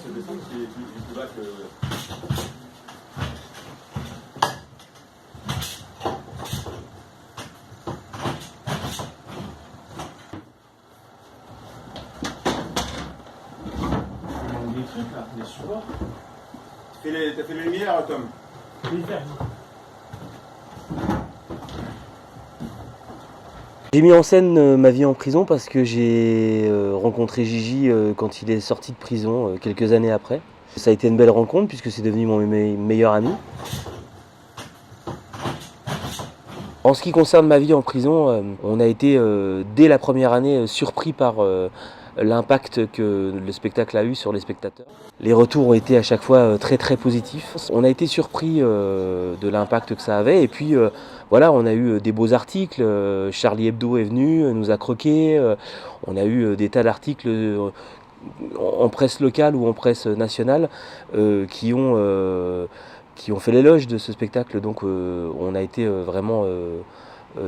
peux descendre si tu es plus bas que... Il manque des trucs là, des supports. T'as fait les lumières, Tom? Oui, j'ai mis en scène ma vie en prison parce que j'ai rencontré Gigi quand il est sorti de prison quelques années après. Ça a été une belle rencontre puisque c'est devenu mon meilleur ami. En ce qui concerne ma vie en prison, on a été dès la première année surpris par l'impact que le spectacle a eu sur les spectateurs. Les retours ont été à chaque fois très très positifs. On a été surpris de l'impact que ça avait et puis voilà, on a eu des beaux articles. Charlie Hebdo est venu, nous a croqués. On a eu des tas d'articles en presse locale ou en presse nationale qui ont fait l'éloge de ce spectacle. Donc on a été vraiment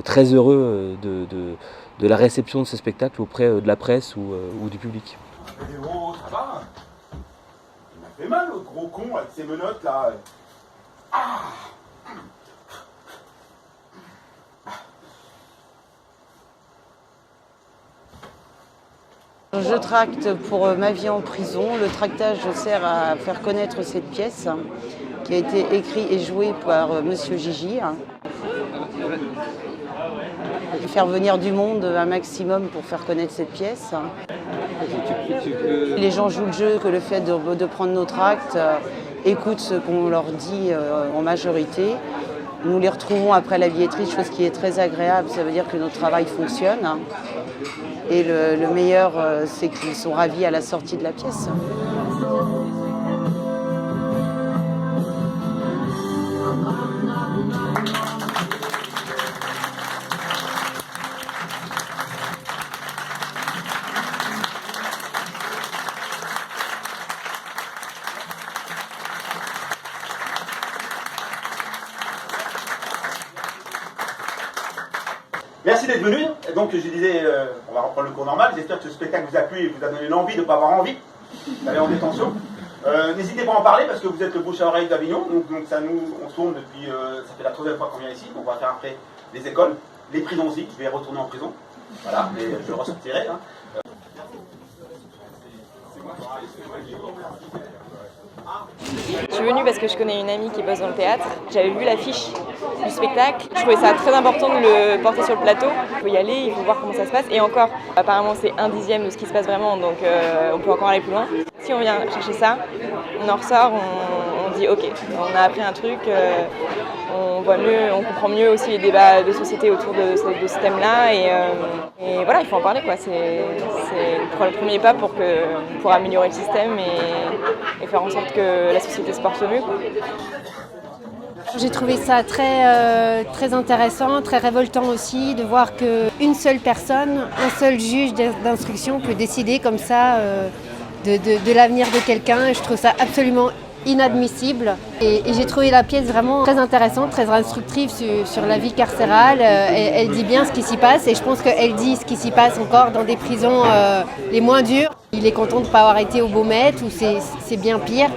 très heureux de la réception de ce spectacle auprès de la presse ou du public. Oh, ça va? Il m'a fait mal, le gros con, avec ses menottes là. Ah! Je tracte pour ma vie en prison. Le tractage sert à faire connaître cette pièce qui a été écrite et jouée par Monsieur Gigi. Faire venir du monde un maximum pour faire connaître cette pièce. Les gens jouent le jeu que le fait de prendre nos tracts, écoutent ce qu'on leur dit en majorité. Nous les retrouvons après la billetterie, chose qui est très agréable, ça veut dire que notre travail fonctionne. Et le meilleur, c'est qu'ils sont ravis à la sortie de la pièce. Merci d'être venu. Donc je disais, on va reprendre le cours normal. J'espère que ce spectacle vous a plu et vous a donné l'envie de ne pas avoir envie d'aller en détention. N'hésitez pas à en parler parce que vous êtes le bouche à oreille d'Avignon. Donc ça on tourne depuis, ça fait la troisième fois qu'on vient ici. Donc on va faire après les écoles, les prisons aussi. Je vais retourner en prison. Voilà, mais je ressortirai. Hein. Je suis venue parce que je connais une amie qui bosse dans le théâtre. J'avais vu l'affiche du spectacle. Je trouvais ça très important de le porter sur le plateau. Il faut y aller, il faut voir comment ça se passe. Et encore, apparemment c'est 1/10 de ce qui se passe vraiment, donc on peut encore aller plus loin. Si on vient chercher ça, on en ressort, on dit ok, on a appris un truc, on voit mieux, on comprend mieux aussi les débats de société autour de ce thème-là. Et voilà, il faut en parler, quoi. C'est le premier pas pour améliorer le système et faire en sorte que la société se porte mieux, quoi. J'ai trouvé ça très intéressant, très révoltant aussi de voir qu'une seule personne, un seul juge d'instruction peut décider comme ça de l'avenir de quelqu'un. Et je trouve ça absolument inadmissible. Et j'ai trouvé la pièce vraiment très intéressante, très instructive sur la vie carcérale. Elle dit bien ce qui s'y passe et je pense qu'elle dit ce qui s'y passe encore dans des prisons les moins dures. Il est content de ne pas avoir été au Baumettes où c'est bien pire.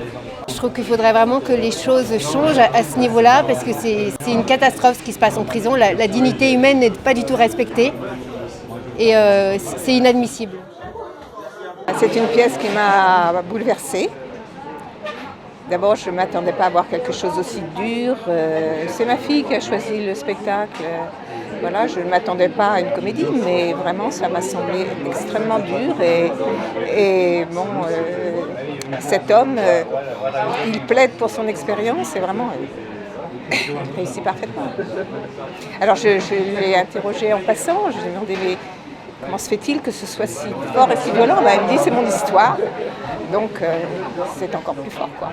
Je trouve qu'il faudrait vraiment que les choses changent à ce niveau-là parce que c'est une catastrophe ce qui se passe en prison. La dignité humaine n'est pas du tout respectée et c'est inadmissible. C'est une pièce qui m'a bouleversée. D'abord, je ne m'attendais pas à voir quelque chose aussi dur. C'est ma fille qui a choisi le spectacle. Voilà, je ne m'attendais pas à une comédie, mais vraiment, ça m'a semblé extrêmement dur. Et bon, cet homme, il plaide pour son expérience et vraiment, il réussit parfaitement. Alors, je l'ai interrogé en passant, je lui ai demandé comment se fait-il que ce soit si fort et si violent. Ben, il me dit c'est mon histoire, donc c'est encore plus fort, quoi.